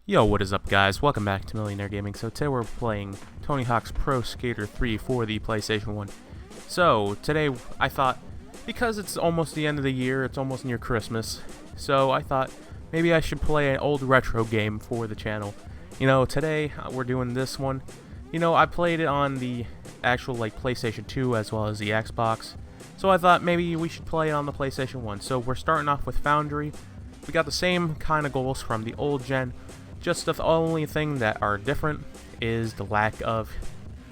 Yo, what is up guys? Welcome back to Millionaire Gaming. So today we're playing Tony Hawk's Pro Skater 3 for the PlayStation 1. So today I thought, because it's almost the end of the year, it's almost near Christmas, so I thought maybe I should play an old retro game for the channel. You know, today we're doing this one. You know, I played it on the actual PlayStation 2 as well as the Xbox. So I thought maybe we should play it on the PlayStation 1. So we're starting off with Foundry. We got the same kind of goals from the old gen. Just the only thing that are different is the lack of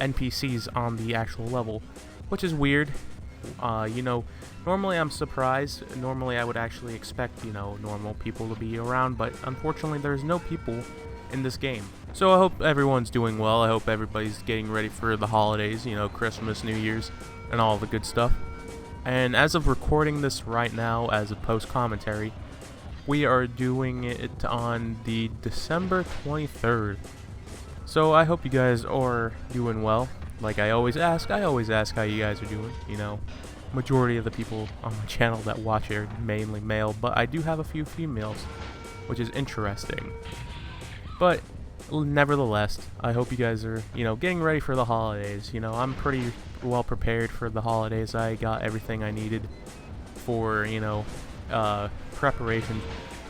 NPCs on the actual level, which is weird. You know, normally I'm surprised. Normally I would actually expect, you know, normal people to be around, but unfortunately there's no people in this game. So I hope everyone's doing well. I hope everybody's getting ready for the holidays, you know, Christmas, New Year's, and all the good stuff. And as of recording this right now as a post-commentary, we are doing it on the December 23rd. So I hope you guys are doing well. Like I always ask how you guys are doing. You know, majority of the people on my channel that watch are mainly male, but I do have a few females, which is interesting. But nevertheless, I hope you guys are, you know, getting ready for the holidays. You know, I'm pretty well prepared for the holidays. I got everything I needed for, you know, preparation.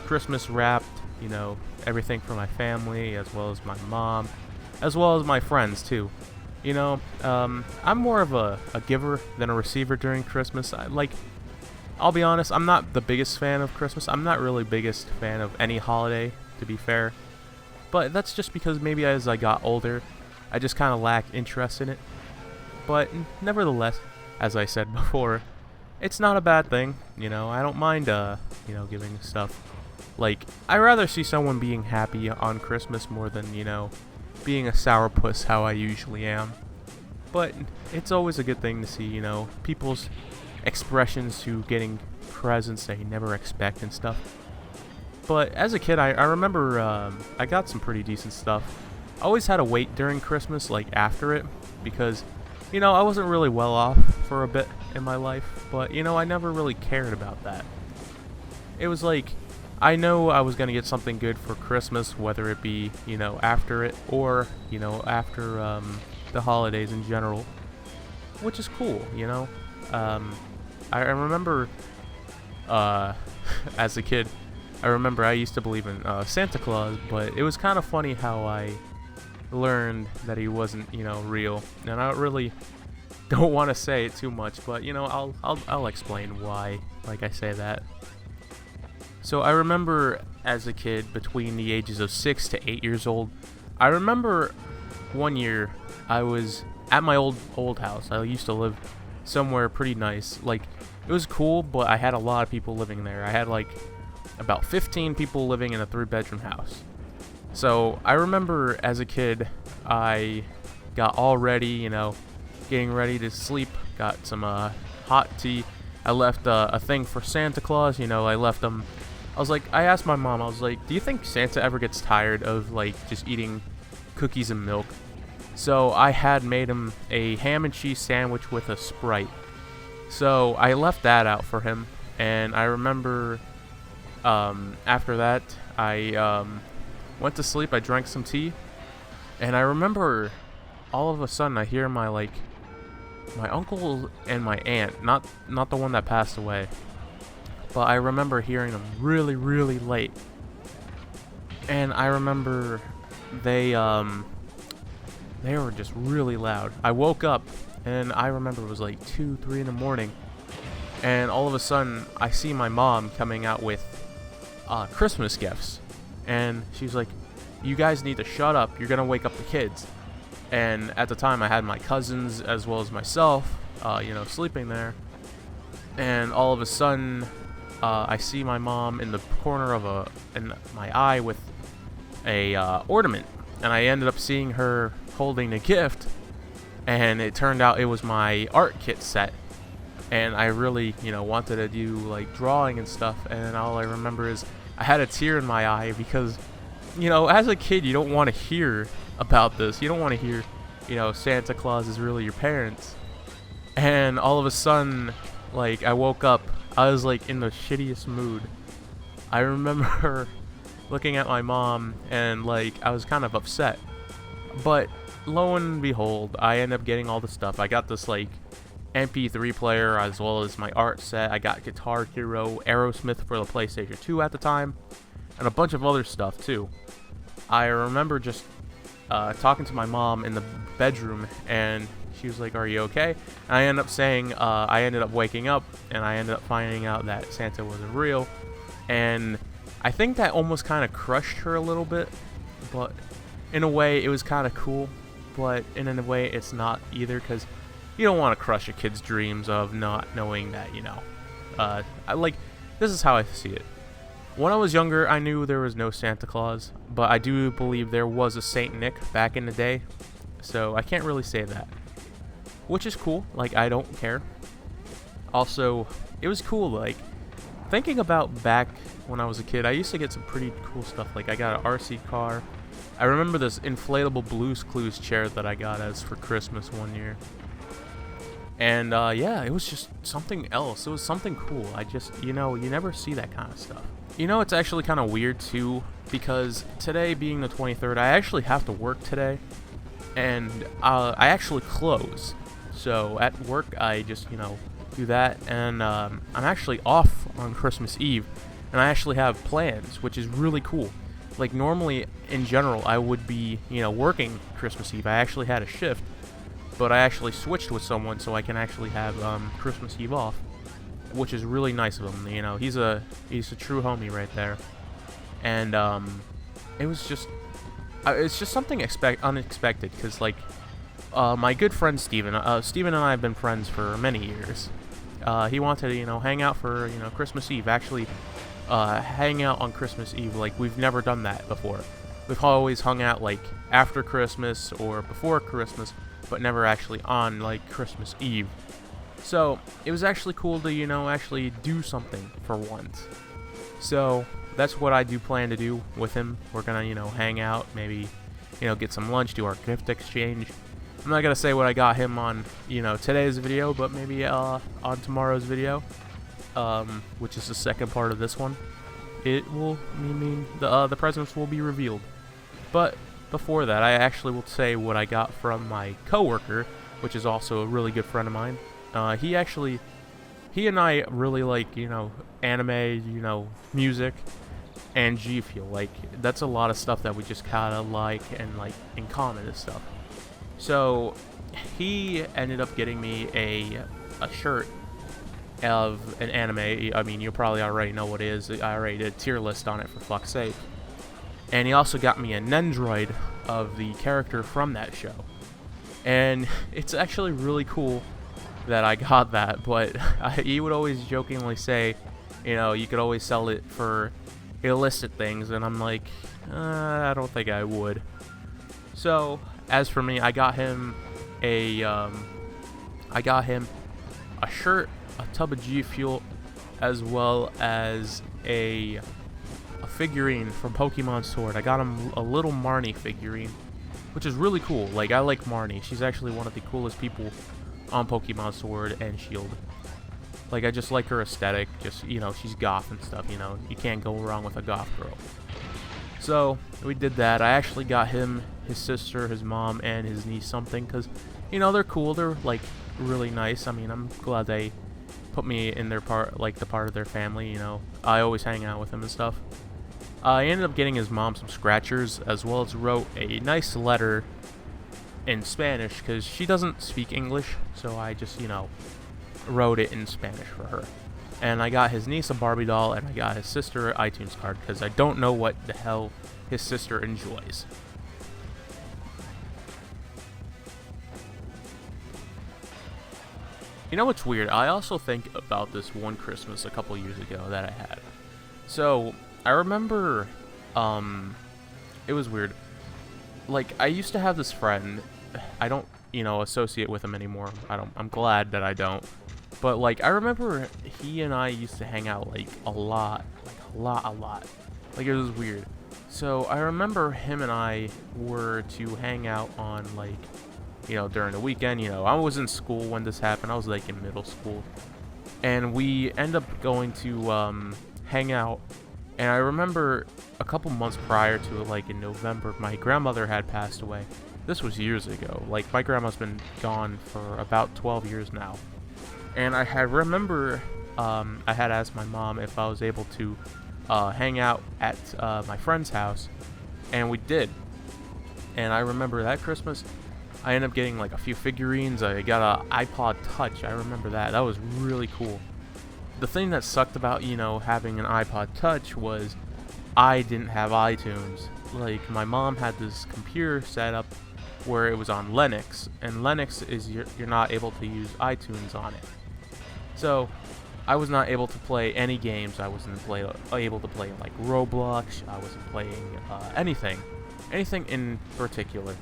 Christmas wrapped, you know, everything for my family as well as my mom, as well as my friends too. You know, I'm more of a giver than a receiver during Christmas. I'll be honest, I'm not the biggest fan of Christmas. I'm not really biggest fan of any holiday, to be fair. But that's just because maybe as I got older, I just kind of lack interest in it. But nevertheless, as I said before, it's not a bad thing. You know, I don't mind, you know, giving stuff. Like, I'd rather see someone being happy on Christmas more than, you know, being a sourpuss how I usually am. But it's always a good thing to see, you know, people's expressions to getting presents they never expect and stuff. But as a kid, I remember I got some pretty decent stuff. I always had to wait during Christmas, like after it, because, you know, I wasn't really well off for a bit in my life. But, you know, I never really cared about that. It was like, I know I was going to get something good for Christmas, whether it be, you know, after it or, you know, after the holidays in general, which is cool, you know. I remember as a kid, I remember I used to believe in Santa Claus, but it was kind of funny how I learned that he wasn't, you know, real. And I really don't want to say it too much, but, you know, I'll explain why, like I say that. So I remember as a kid, between the ages of 6 to 8 years old, I remember one year I was at my old house. I used to live somewhere pretty nice. Like, it was cool, but I had a lot of people living there. I had like about 15 people living in a 3-bedroom house. So I remember as a kid, I got all ready, you know, getting ready to sleep, got some hot tea. I left a thing for Santa Claus, you know, I asked my mom, I was like, do you think Santa ever gets tired of, like, just eating cookies and milk? So I had made him a ham and cheese sandwich with a Sprite. So I left that out for him, and I remember after that, I went to sleep, I drank some tea, and I remember all of a sudden I hear my uncle and my aunt, not the one that passed away, but I remember hearing them really, really late. And I remember they were just really loud. I woke up, and I remember it was like 2, 3 in the morning, and all of a sudden I see my mom coming out with Christmas gifts, and she's like, "You guys need to shut up. You're gonna wake up the kids." And at the time, I had my cousins as well as myself, you know, sleeping there, and all of a sudden, I see my mom in the corner of in my eye with a ornament, and I ended up seeing her holding a gift, and it turned out it was my art kit set, and I really, you know, wanted to do like drawing and stuff, and all I remember is I had a tear in my eye because, you know, as a kid, you don't want to hear about this. You don't want to hear, you know, Santa Claus is really your parents, and all of a sudden, like, I woke up, I was like in the shittiest mood. I remember looking at my mom, and like I was kind of upset. But lo and behold, I ended up getting all the stuff. I got this like MP3 player as well as my art set. I got Guitar Hero, Aerosmith for the PlayStation 2 at the time, and a bunch of other stuff too. I remember just talking to my mom in the bedroom, and she was like, "Are you okay?" And I ended up saying, I ended up waking up, and I ended up finding out that Santa wasn't real, and I think that almost kind of crushed her a little bit, but in a way, it was kind of cool, but in a way, it's not either, because you don't want to crush a kid's dreams of not knowing that, this is how I see it. When I was younger, I knew there was no Santa Claus, but I do believe there was a Saint Nick back in the day, so I can't really say that. Which is cool, like, I don't care. Also, it was cool, like, thinking about back when I was a kid, I used to get some pretty cool stuff, like, I got an RC car. I remember this inflatable Blue's Clues chair that I got as for Christmas one year. And, yeah, it was just something else. It was something cool. I just, you never see that kind of stuff. It's actually kind of weird, too, because today being the 23rd, I actually have to work today, and I actually close. So, at work, I just, do that, and I'm actually off on Christmas Eve, and I actually have plans, which is really cool. Like, normally, in general, I would be, working Christmas Eve. I actually had a shift, but I actually switched with someone so I can actually have Christmas Eve off, which is really nice of him. He's a true homie right there, and it was just it's just something unexpected, because like my good friend Steven and I have been friends for many years. He wanted to hang out for Christmas Eve, actually hang out on Christmas Eve. Like, we've never done that before. We've always hung out like after Christmas or before Christmas, but never actually on like Christmas Eve. So it was actually cool to actually do something for once. So that's what I do plan to do with him. We're gonna hang out, maybe get some lunch, do our gift exchange. I'm not gonna say what I got him on today's video, but maybe on tomorrow's video, which is the second part of this one. It will mean the presents will be revealed. But before that, I actually will say what I got from my coworker, which is also a really good friend of mine. He and I really like, anime, music, and G Fuel. Like, that's a lot of stuff that we just kind of like and like in common and stuff. So he ended up getting me a shirt of an anime. I mean, you probably already know what it is. I already did a tier list on it, for fuck's sake. And he also got me a Nendroid of the character from that show. And it's actually really cool that I got that, but he would always jokingly say, you could always sell it for illicit things, and I'm like, I don't think I would. So, as for me, I got him a shirt, a tub of G Fuel, as well as a figurine from Pokemon Sword. I got him a little Marnie figurine, which is really cool. Like, I like Marnie. She's actually one of the coolest people on Pokemon Sword and Shield. Like, I just like her aesthetic. Just, she's goth and stuff, You can't go wrong with a goth girl. So, we did that. I actually got him, his sister, his mom, and his niece something, because, they're cool. They're, like, really nice. I mean, I'm glad they put me in their part, like, the part of their family, I always hang out with them and stuff. I ended up getting his mom some scratchers, as well as wrote a nice letter in Spanish, because she doesn't speak English, so I just, wrote it in Spanish for her. And I got his niece a Barbie doll, and I got his sister an iTunes card, because I don't know what the hell his sister enjoys. What's weird? I also think about this one Christmas a couple years ago that I had. So, I remember, it was weird. Like, I used to have this friend. I don't, associate with him anymore. I'm glad that I don't. But, like, I remember he and I used to hang out, like, a lot. Like, it was weird. So, I remember him and I were to hang out on, like, during the weekend. I was in school when this happened. I was, like, in middle school. And we end up going to, hang out And I remember a couple months prior to it, like in November, my grandmother had passed away. This was years ago. Like, my grandma's been gone for about 12 years now. And I had asked my mom if I was able to hang out at my friend's house, and we did. And I remember that Christmas, I ended up getting like a few figurines. I got an iPod Touch. I remember that. That was really cool. The thing that sucked about, having an iPod Touch was I didn't have iTunes. Like, my mom had this computer set up where it was on Linux, and Linux is you're not able to use iTunes on it. So I was not able to play any games. I wasn't able to play like Roblox. I wasn't playing anything in particular.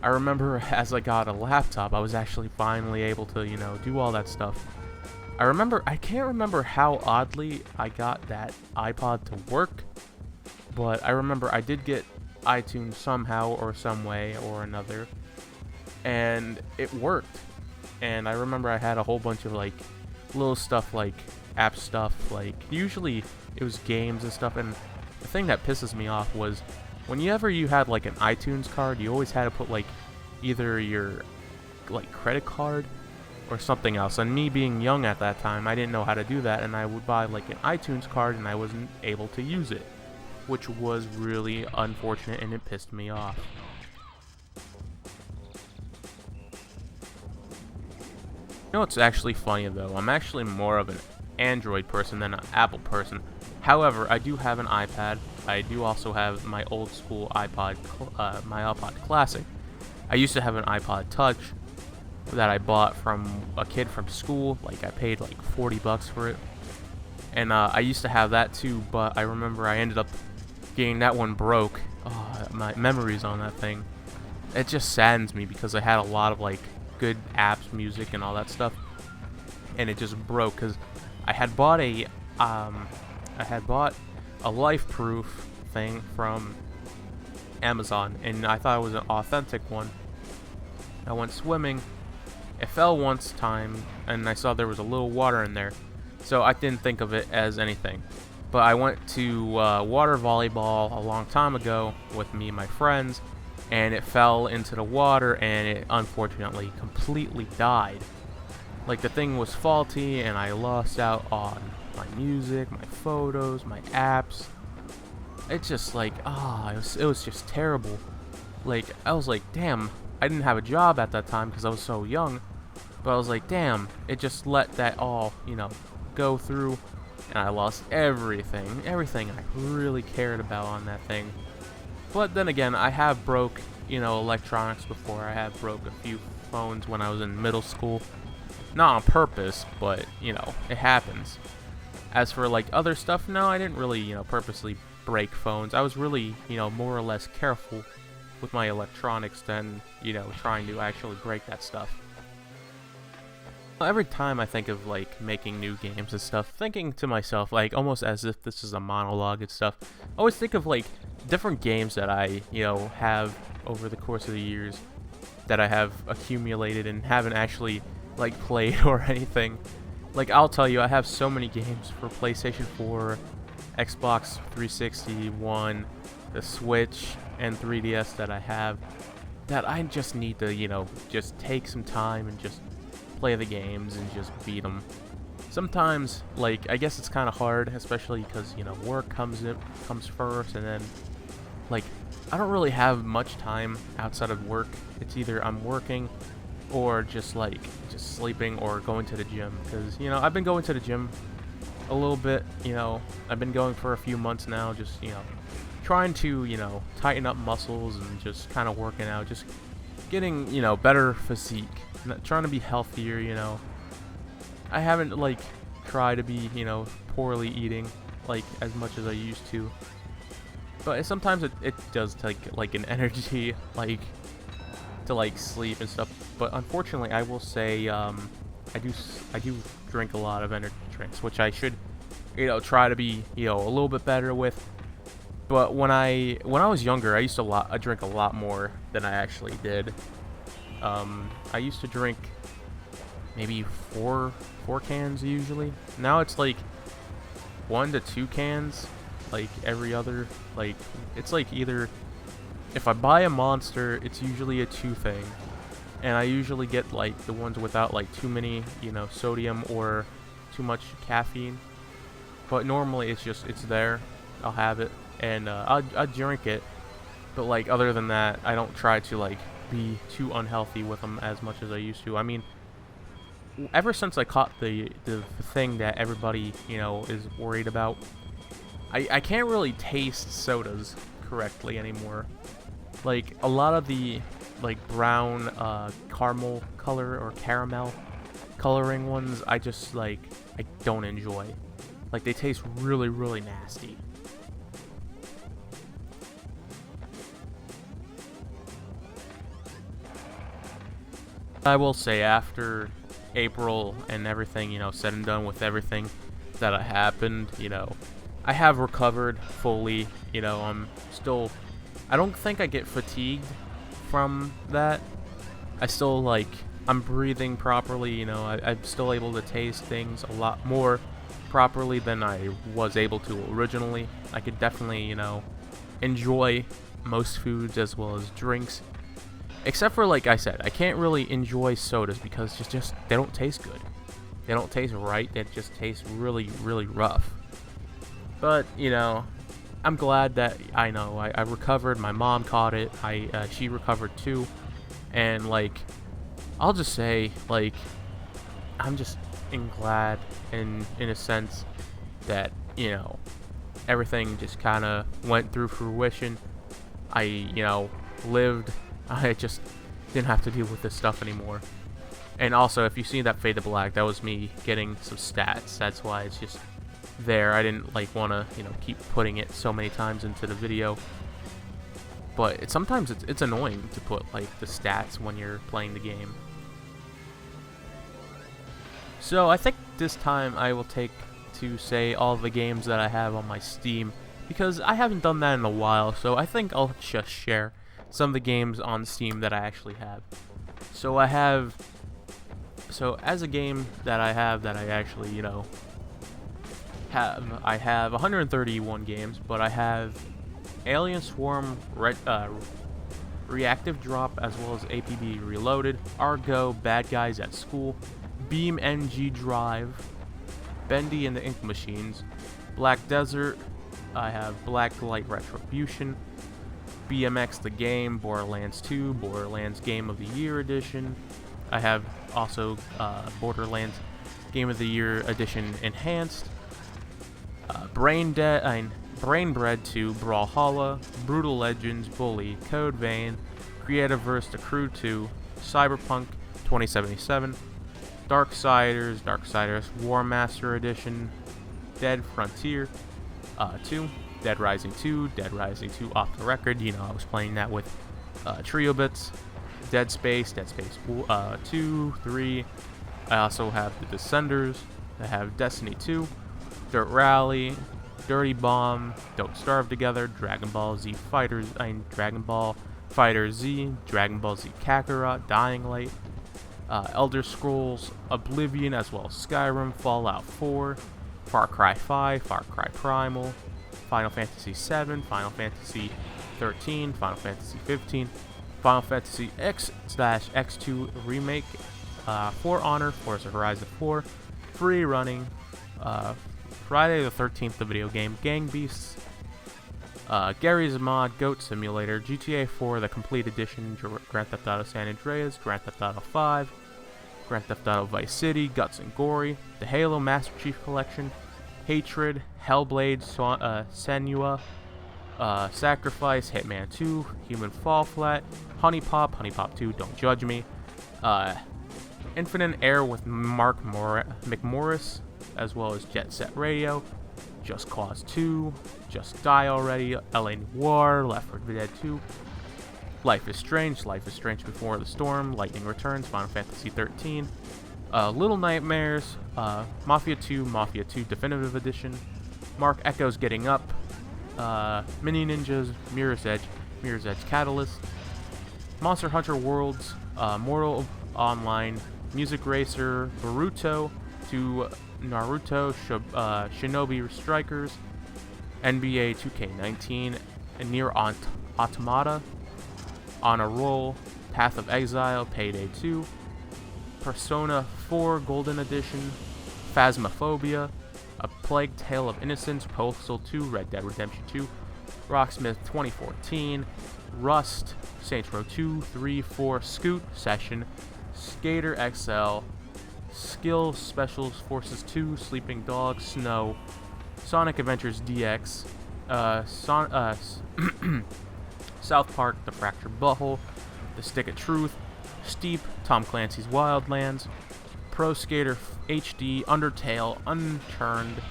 I remember as I got a laptop, I was actually finally able to, do all that stuff. I can't remember how oddly I got that iPod to work, but I remember I did get iTunes somehow or some way or another, and it worked. And I remember I had a whole bunch of like little stuff, like app stuff, like usually it was games and stuff. And the thing that pisses me off was whenever you had like an iTunes card, you always had to put like either your like credit card or something else. And me being young at that time, I didn't know how to do that, and I would buy like an iTunes card and I wasn't able to use it, which was really unfortunate, and it pissed me off. You know what's actually funny though? I'm actually more of an Android person than an Apple person. However, I do have an iPad. I do also have my old school iPod, my iPod Classic. I used to have an iPod Touch that I bought from a kid from school. Like, I paid like $40 for it. And I used to have that too, but I remember I ended up getting that one broke. Oh, my memories on that thing. It just saddens me because I had a lot of like good apps, music, and all that stuff, and it just broke because I had bought a life proof thing from Amazon, and I thought it was an authentic one. I went swimming. It fell once time, and I saw there was a little water in there, so I didn't think of it as anything. But I went to water volleyball a long time ago with me and my friends, and it fell into the water, and it unfortunately completely died. Like, the thing was faulty, and I lost out on my music, my photos, my apps. It's just like, it was just terrible. Like, I was like, damn, I didn't have a job at that time because I was so young, but I was like, damn, it just let that all, go through, and I lost everything I really cared about on that thing. But then again, I have broke, electronics before. I have broke a few phones when I was in middle school. Not on purpose, but, it happens. As for, like, other stuff, no, I didn't really, purposely break phones. I was really, more or less careful with my electronics than, trying to actually break that stuff. Every time I think of, like, making new games and stuff, thinking to myself, like, almost as if this is a monologue and stuff, I always think of, like, different games that I, have over the course of the years that I have accumulated and haven't actually, like, played or anything. Like, I'll tell you, I have so many games for PlayStation 4, Xbox 360, One, the Switch, and 3DS that I have, that I just need to, just take some time and just play the games and just beat them. Sometimes, like, I guess it's kind of hard, especially because, work comes first, and then, like, I don't really have much time outside of work. It's either I'm working or just sleeping or going to the gym, because, I've been going to the gym a little bit, I've been going for a few months now, just, trying to, tighten up muscles and just kind of working out, just getting, better physique, trying to be healthier, I haven't, like, tried to be, poorly eating, like, as much as I used to, but sometimes it does take, like, an energy, like, to, like, sleep and stuff. But unfortunately, I will say, I do drink a lot of energy drinks, which I should, try to be, a little bit better with. But when I was younger, I used to drink a lot more than I actually did. I used to drink maybe four cans usually. Now it's like 1 to 2 cans. like every other, like, it's like either, if I buy a Monster, it's usually a 2 thing, and I usually get like the ones without like too many, you know, sodium or too much caffeine, but normally it's there, I'll have it, and I'll drink it, but like other than that, I don't try to like be too unhealthy with them as much as I used to. I mean, ever since I caught the thing that everybody, you know, is worried about, I can't really taste sodas correctly anymore. Like, a lot of the, like, brown, caramel color or caramel coloring ones, I just, like, I don't enjoy. Like, they taste really, really nasty. I will say, after April and everything, you know, said and done with everything that happened, you know, I have recovered fully, you know, I don't think I get fatigued from that. I still, like, I'm breathing properly, you know, I'm still able to taste things a lot more properly than I was able to originally. I could definitely, you know, enjoy most foods as well as drinks. Except for, like I said, I can't really enjoy sodas because just they don't taste good. They don't taste right. They just taste really, really rough. But, you know, I'm glad that I recovered. My mom caught it. She recovered too. And, like, I'll just say, like, I'm just glad in a sense that, you know, everything just kind of went through fruition. I, you know, lived. I just didn't have to deal with this stuff anymore. And also, if you see that fade to black, that was me getting some stats. That's why it's just there. I didn't, like, want to, you know, keep putting it so many times into the video. But sometimes it's annoying to put, like, the stats when you're playing the game. So I think this time I will take to say all the games that I have on my Steam, because I haven't done that in a while, so I think I'll just share some of the games on Steam that I actually have. So as a game that I actually, you know, I have 131 games, but I have Alien Swarm, Reactive Drop, as well as APB Reloaded, Argo, Bad Guys at School, Beam NG Drive, Bendy and the Ink Machines, Black Desert, I have Black Light Retribution, BMX the Game, Borderlands 2, Borderlands Game of the Year Edition. I have also Borderlands Game of the Year Edition Enhanced, Brain Bread 2, Brawlhalla, Brutal Legends, Bully, Code Vein, Creativeverse, The Crew 2, Cyberpunk 2077, Darksiders War Master Edition, Dead Frontier 2, Dead Rising 2, Dead Rising 2 off the record, you know, I was playing that with Trio Bits, Dead Space 2, 3, I also have The Descenders, I have Destiny 2, Dirt Rally, Dirty Bomb, Don't Starve Together, Dragon Ball Z Fighters, Dragon Ball Fighter Z, Dragon Ball Z Kakarot, Dying Light, Elder Scrolls Oblivion, as well as Skyrim, Fallout 4, Far Cry 5, Far Cry Primal, Final Fantasy 7, Final Fantasy 13, Final Fantasy 15, Final Fantasy X/X2 Remake, For Honor, Forza Horizon 4, Free Running, Friday the 13th, the video game, Gang Beasts, Gary's Mod, Goat Simulator, GTA 4, the Complete Edition, Grand Theft Auto San Andreas, Grand Theft Auto 5, Grand Theft Auto Vice City, Guts and Gory, the Halo Master Chief Collection, Hatred, Hellblade, Senua, Sacrifice, Hitman 2, Human Fall Flat, Honey Pop 2, Don't Judge Me, Infinite Air with Mark McMorris, as well as Jet Set Radio, Just Cause 2, Just Die Already, LA Noire, Left 4 Dead 2, Life is Strange Before the Storm, Lightning Returns, Final Fantasy 13, Little Nightmares, Mafia 2 Definitive Edition, Mark Echo's Getting Up, Mini Ninjas, Mirror's Edge Catalyst, Monster Hunter Worlds, Mortal Online, Music Racer, Boruto, to Naruto, Shinobi Strikers, NBA 2K19, and Nier Automata, On a Roll, Path of Exile, Payday 2, Persona 4 Golden Edition, Phasmophobia, A Plague Tale of Innocence, Postal 2, Red Dead Redemption 2, Rocksmith 2014, Rust, Saints Row 2, 3, 4, Scoot, Session, Skater XL, Skill Special Forces 2, Sleeping Dogs, Snow, Sonic Adventures DX, South Park, The Fractured Butthole, The Stick of Truth, Steep, Tom Clancy's Wildlands, Pro Skater HD, Undertale, Unturned,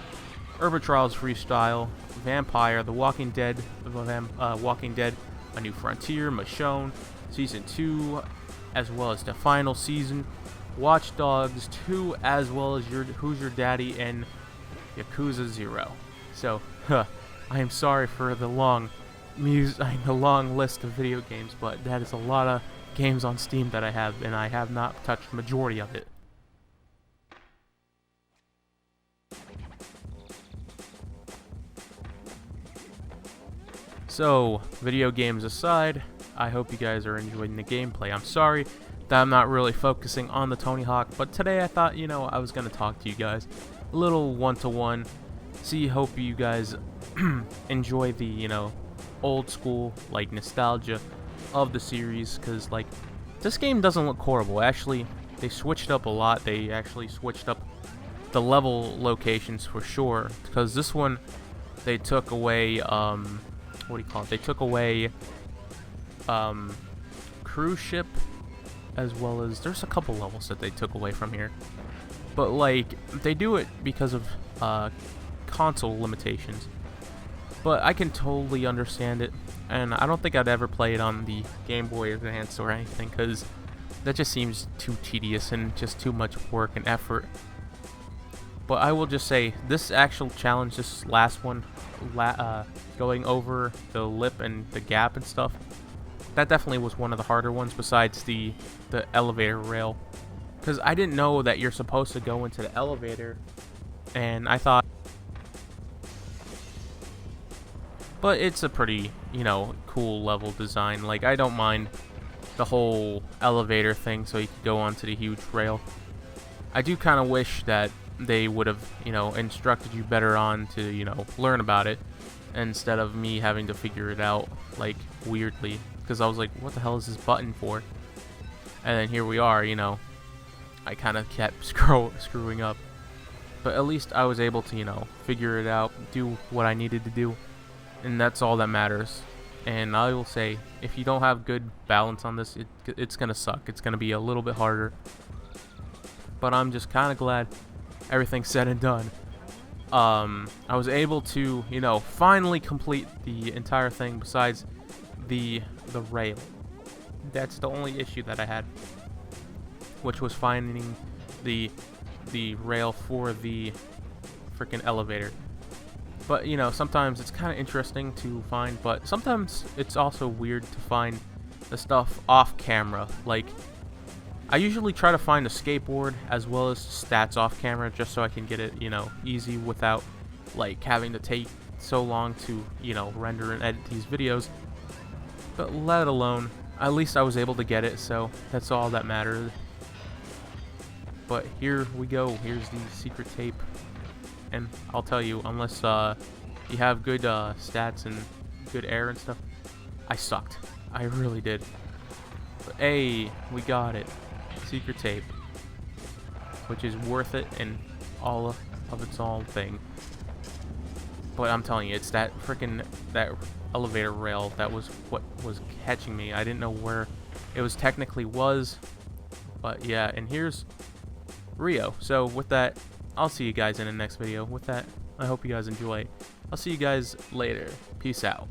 Urban Trials Freestyle, Vampire, The Walking Dead, A New Frontier, Michonne, Season 2, as well as the final season, Watch Dogs 2, as well as Who's Your Daddy, and Yakuza 0. So, I am sorry for the long list of video games, but that is a lot of games on Steam that I have, and I have not touched the majority of it. So, video games aside, I hope you guys are enjoying the gameplay. I'm sorry that I'm not really focusing on the Tony Hawk, but today I thought, I was going to talk to you guys a little one-to-one. Hope you guys enjoy the, old school, nostalgia of the series, because, this game doesn't look horrible. Actually, they switched up a lot. They actually switched up the level locations for sure, because this one, they took away, They took away, cruise ship, as well as, there's a couple levels that they took away from here. But, they do it because of, console limitations. But I can totally understand it, and I don't think I'd ever play it on the Game Boy Advance or anything, because that just seems too tedious and just too much work and effort. But I will just say, this actual challenge, this last one, going over the lip and the gap and stuff, that definitely was one of the harder ones besides the elevator rail. Because I didn't know that you're supposed to go into the elevator, and I thought... But it's a pretty, cool level design. I don't mind the whole elevator thing so you could go onto the huge rail. I do kind of wish that they would have, instructed you better on to, learn about it, instead of me having to figure it out, weirdly. Because I was like, what the hell is this button for? And then here we are, I kind of kept screwing up. But at least I was able to, figure it out, do what I needed to do. And that's all that matters. And I will say, if you don't have good balance on this, it's going to suck. It's going to be a little bit harder. But I'm just kind of glad everything's said and done. I was able to, finally complete the entire thing besides the rail. That's the only issue that I had, which was finding the rail for the freaking elevator. But, sometimes it's kind of interesting to find, but sometimes it's also weird to find the stuff off camera. I usually try to find a skateboard as well as stats off camera just so I can get it, easy without, having to take so long to, render and edit these videos. But let alone, at least I was able to get it, so that's all that mattered. But here we go. Here's the secret tape. And I'll tell you, unless you have good stats and good air and stuff, I sucked. I really did. But hey, we got it. Secret tape. Which is worth it in all of its own thing. But I'm telling you, it's that elevator rail that was what was catching me. I didn't know where it was technically was. But yeah, and here's Rio. So with that, I'll see you guys in the next video. With that, I hope you guys enjoy. I'll see you guys later. Peace out.